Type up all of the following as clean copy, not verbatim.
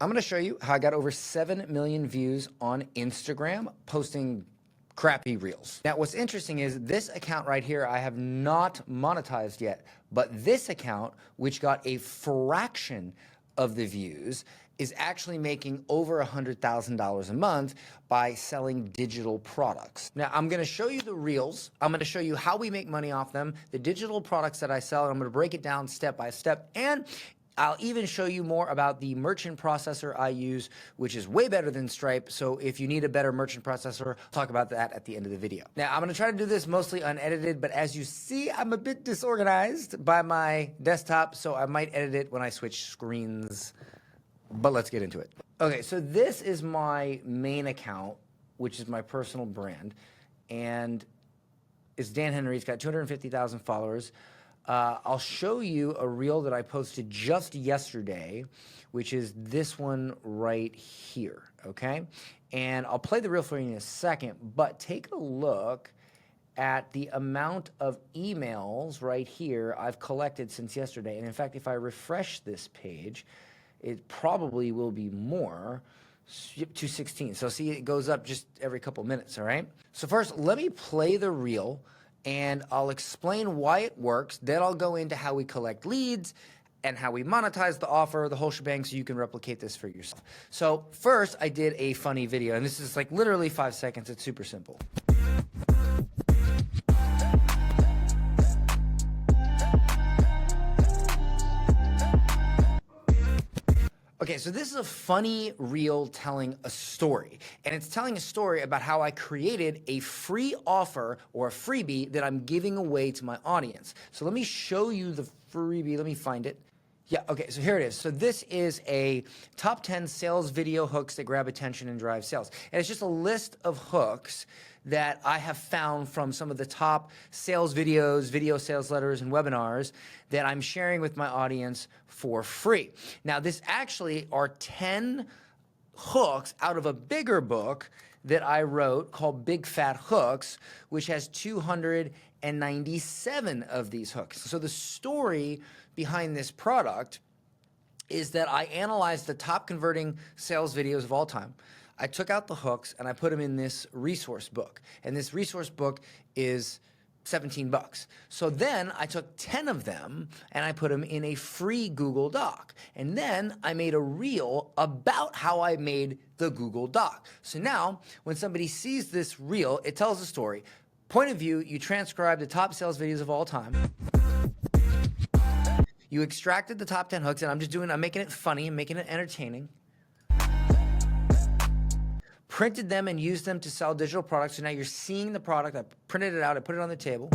I'm going to show you how I got over 7 million views on Instagram posting crappy reels. Now, what's interesting is this account right here, I have not monetized yet, but this account, which got a fraction of the views, is actually making over $100,000 a month by selling digital products. Now, I'm gonna show you the reels. I'm gonna show you how we make money off them, the digital products that I sell, and I'm gonna break it down step by step. And I'll even show you more about the merchant processor I use, which is way better than Stripe. So if you need a better merchant processor, I'll talk about that at the end of the video. Now, I'm gonna try to do this mostly unedited, but as you see, I'm a bit disorganized by my desktop, so I might edit it when I switch screens, but let's get into it. Okay, so this is my main account, which is my personal brand, and it's Dan Henry. It's got 250,000 followers. I'll show you a reel that I posted just yesterday, which is this one right here, okay? And I'll play the reel for you in a second, but take a look at the amount of emails right here I've collected since yesterday. And in fact, if I refresh this page, it probably will be more, 216. So see, it goes up just every couple minutes, all right? So first, let me play the reel, and I'll explain why it works. Then I'll go into how we collect leads and how we monetize the offer, the whole shebang, so you can replicate this for yourself. So first, I did a funny video, and this is like literally 5 seconds. It's super simple. Okay, so this is a funny reel telling a story, and it's telling a story about how I created a free offer or a freebie that I'm giving away to my audience. So let me show you the freebie. Let me find it. Yeah, okay, so here it is. So this is a top 10 sales video hooks that grab attention and drive sales. And it's just a list of hooks that I have found from some of the top sales videos, video sales letters, and webinars that I'm sharing with my audience for free. Now, this actually are 10 hooks out of a bigger book that I wrote called Big Fat Hooks, which has 297 of these hooks. So the story behind this product is that I analyzed the top converting sales videos of all time. I took out the hooks and I put them in this resource book. And this resource book is 17 bucks. So then I took 10 of them and I put them in a free Google Doc. And then I made a reel about how I made the Google Doc. So now when somebody sees this reel, it tells a story. Point of view, you transcribe the top sales videos of all time. You extracted the top 10 hooks, and I'm making it funny, I'm making it entertaining. Printed them and used them to sell digital products. So now you're seeing the product. I printed it out, I put it on the table.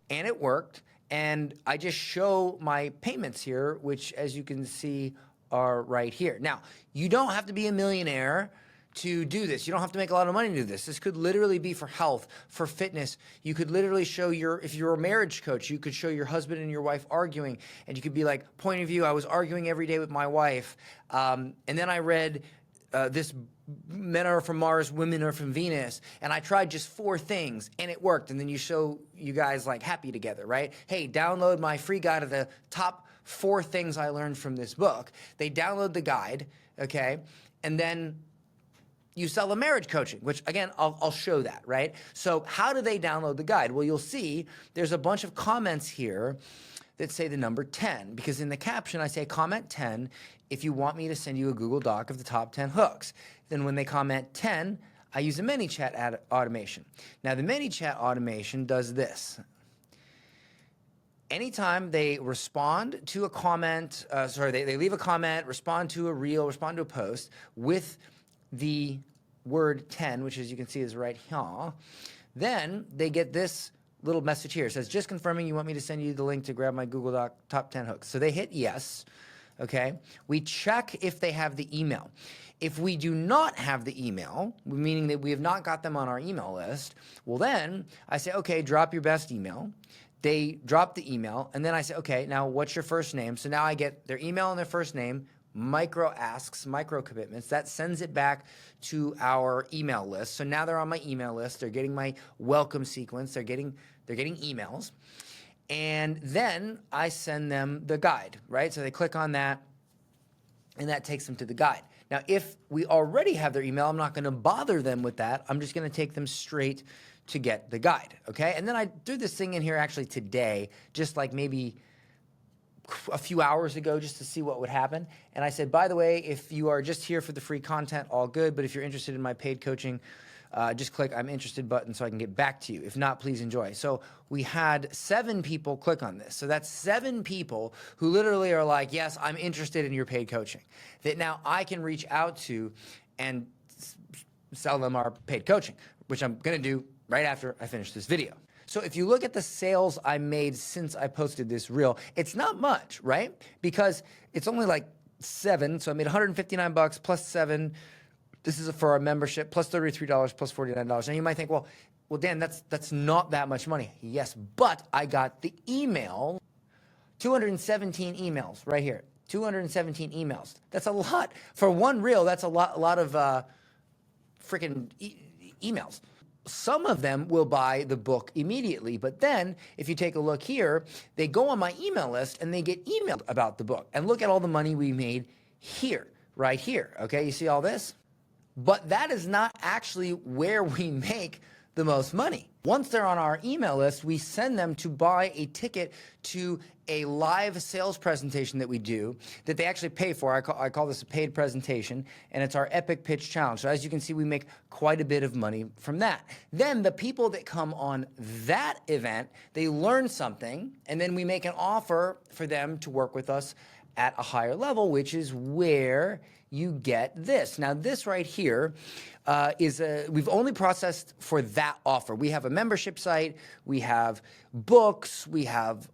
And it worked. And I just show my payments here, which as you can see are right here. Now, you don't have to be a millionaire to do this. You don't have to make a lot of money to do this. This could literally be for health, for fitness. You could literally show if you're a marriage coach, you could show your husband and your wife arguing, and you could be like, point of view, I was arguing every day with my wife, and then I read this men are from Mars, women are from Venus, and I tried just 4 things and it worked. And then you show you guys like happy together, right? Hey, download my free guide of the top 4 things I learned from this book. They download the guide, okay? And then you sell a marriage coaching, which again, I'll show that, right? So how do they download the guide? Well, you'll see there's a bunch of comments here that say the number 10, because in the caption I say comment 10 if you want me to send you a Google Doc of the top 10 hooks. Then when they comment 10, I use a ManyChat automation. Now the ManyChat automation does this. Anytime they respond to a comment, they leave a comment, respond to a reel, respond to a post with the word 10, which as you can see is right here, then they get this little message here. It says, just confirming you want me to send you the link to grab my Google Doc top 10 hooks. So they hit yes, okay? We check if they have the email. If we do not have the email, meaning that we have not got them on our email list, well then I say, okay, drop your best email. They drop the email, and then I say, okay, now what's your first name? So now I get their email and their first name, micro asks, micro commitments. That sends it back to our email list. So now they're on my email list. They're getting my welcome sequence. They're getting emails. And then I send them the guide, right? So they click on that. and that takes them to the guide. Now, if we already have their email, I'm not going to bother them with that. I'm just going to take them straight to get the guide, okay? And then I threw this thing in here actually today, just like maybe a few hours ago, just to see what would happen. And I said, by the way, if you are just here for the free content, all good, but if you're interested in my paid coaching, just click I'm interested button so I can get back to you. If not, please enjoy. So we had 7 people click on this. So that's 7 people who literally are like, yes, I'm interested in your paid coaching, that now I can reach out to and sell them our paid coaching, which I'm going to do right after I finish this video. So if you look at the sales I made since I posted this reel, it's not much, right? Because it's only like 7, so I made $159 plus 7. This is for our membership, plus $33, plus $49. And you might think, well, Dan, that's not that much money. Yes, but I got the email, 217 emails right here, 217 emails. That's a lot. For one reel, that's a lot of freaking emails. Some of them will buy the book immediately, but then if you take a look here, they go on my email list and they get emailed about the book. And look at all the money we made here, right here, okay? You see all this? But that is not actually where we make the most money. Once they're on our email list, we send them to buy a ticket to a live sales presentation that we do that they actually pay for. I call this a paid presentation, and it's our Epic Pitch Challenge. So as you can see, we make quite a bit of money from that. Then the people that come on that event, they learn something, and then we make an offer for them to work with us at a higher level, which is where you get this. Now, this right here we've only processed for that offer. We have a membership site, we have books, we have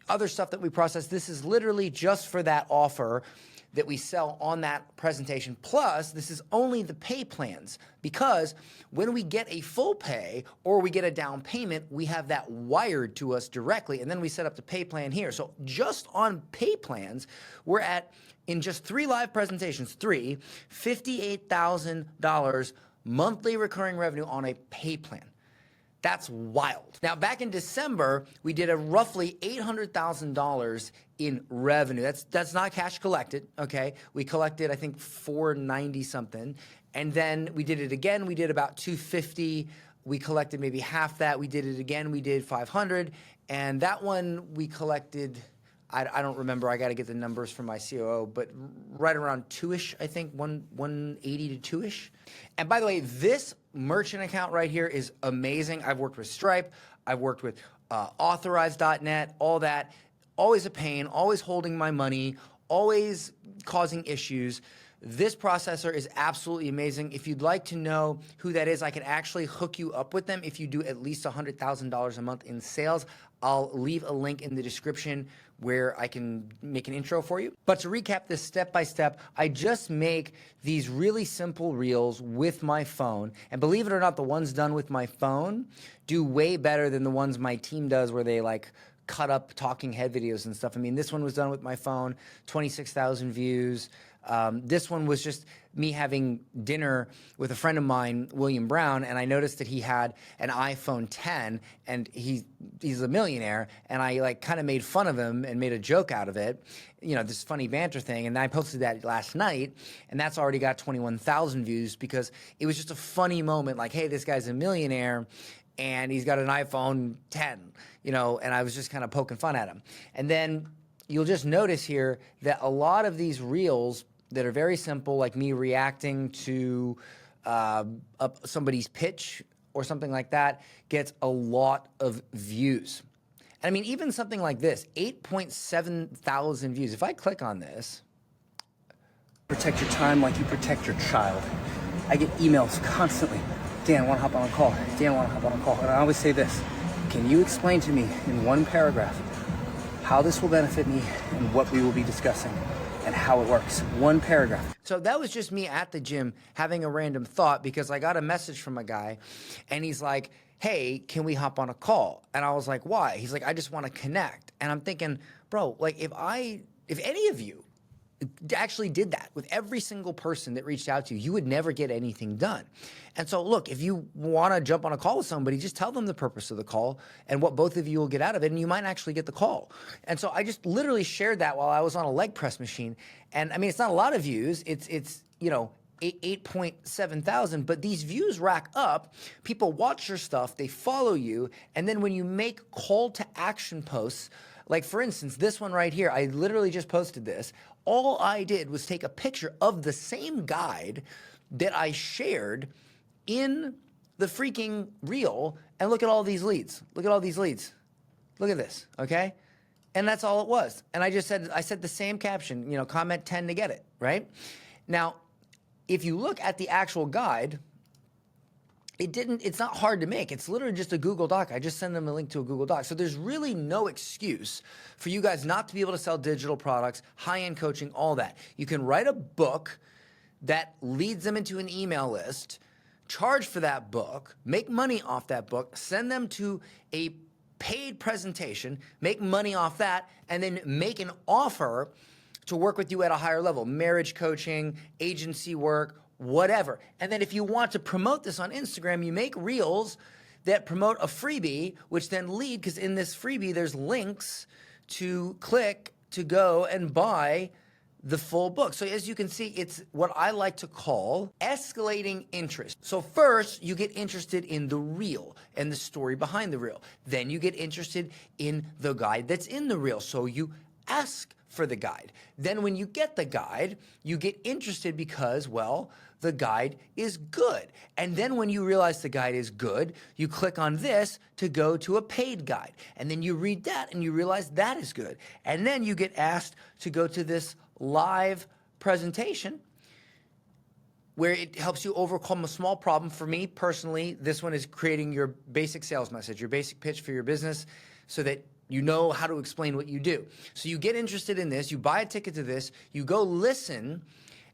other stuff that we process. This is literally just for that offer that we sell on that presentation. Plus, this is only the pay plans, because when we get a full pay or we get a down payment, we have that wired to us directly, and then we set up the pay plan here. So just on pay plans, we're at, in just 3 live presentations, $58,000 monthly recurring revenue on a pay plan. That's wild. Now, back in December, we did a roughly $800,000 in revenue. That's not cash collected, okay? We collected, I think, $490 something. And then we did it again. We did about $250. We collected maybe half that. We did it again. We did $500. And that one we collected, I don't remember. I got to get the numbers from my COO, but right around 2-ish, I think, 180 to 2-ish. And by the way, this merchant account right here is amazing. I've worked with Stripe. I've worked with Authorize.net, all that. Always a pain, always holding my money, always causing issues. This processor is absolutely amazing. If you'd like to know who that is, I can actually hook you up with them if you do at least $100,000 a month in sales. I'll leave a link in the description where I can make an intro for you. But to recap this step by step, I just make these really simple reels with my phone. And believe it or not, the ones done with my phone do way better than the ones my team does where they like cut up talking head videos and stuff. I mean, this one was done with my phone, 26,000 views. This one was just me having dinner with a friend of mine, William Brown, and I noticed that he had an iPhone 10, and he's a millionaire, and I like kind of made fun of him and made a joke out of it, you know, this funny banter thing, and I posted that last night, and that's already got 21,000 views because it was just a funny moment, like, hey, this guy's a millionaire, and he's got an iPhone 10, you know, and I was just kind of poking fun at him. And then you'll just notice here that a lot of these reels that are very simple, like me reacting to somebody's pitch or something like that, gets a lot of views. And I mean, even something like this, 8.7 thousand views. If I click on this. Protect your time like you protect your child. I get emails constantly. Dan, I want to hop on a call. Dan, I want to hop on a call. And I always say this, can you explain to me in one paragraph how this will benefit me and what we will be discussing and how it works? One paragraph. So that was just me at the gym having a random thought because I got a message from a guy and he's like, hey, can we hop on a call? And I was like, why? He's like, I just want to connect. And I'm thinking, bro, like if any of you actually did that with every single person that reached out to you, you would never get anything done. And so look, if you want to jump on a call with somebody, just tell them the purpose of the call and what both of you will get out of it, and you might actually get the call. And so I just literally shared that while I was on a leg press machine. And I mean, it's not a lot of views. It's 8.7 thousand, but these views rack up. People watch your stuff, they follow you, and then when you make call to action posts, like for instance, this one right here, I literally just posted this. All I did was take a picture of the same guide that I shared in the freaking reel, and look at all these leads. Look at all these leads. Look at this, okay? And that's all it was. And I said the same caption, comment 10 to get it, right? Now, if you look at the actual guide, it's not hard to make. It's literally just a Google Doc. I just send them a link to a Google Doc. So there's really no excuse for you guys not to be able to sell digital products, high-end coaching, all that. You can write a book that leads them into an email list, charge for that book, make money off that book, send them to a paid presentation, make money off that, and then make an offer to work with you at a higher level, marriage coaching, agency work, whatever. And then if you want to promote this on Instagram, you make reels that promote a freebie, which then lead, because in this freebie, there's links to click to go and buy the full book. So as you can see, it's what I like to call escalating interest. So first, you get interested in the reel and the story behind the reel. Then you get interested in the guide that's in the reel. So you ask for the guide. Then when you get the guide, you get interested because, well, the guide is good. And then when you realize the guide is good, you click on this to go to a paid guide. And then you read that and you realize that is good. And then you get asked to go to this live presentation where it helps you overcome a small problem. For me personally, this one is creating your basic sales message, your basic pitch for your business, so that you know how to explain what you do. So you get interested in this, you buy a ticket to this, you go listen,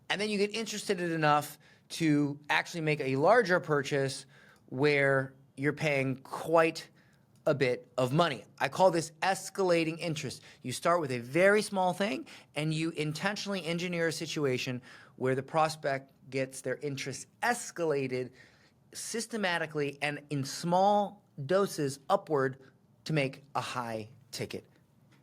and then you get interested in enough to actually make a larger purchase where you're paying quite a bit of money. I call this escalating interest. You start with a very small thing and you intentionally engineer a situation where the prospect gets their interest escalated systematically and in small doses upward to make a high ticket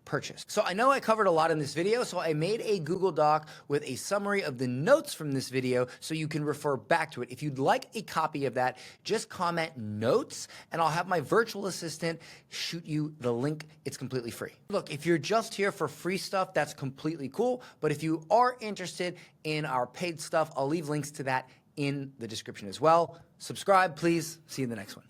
purchase. So I know I covered a lot in this video, so I made a Google Doc with a summary of the notes from this video so you can refer back to it. If you'd like a copy of that, just comment notes and I'll have my virtual assistant shoot you the link. It's completely free. Look, if you're just here for free stuff, that's completely cool. But if you are interested in our paid stuff, I'll leave links to that in the description as well. Subscribe, please. See you in the next one.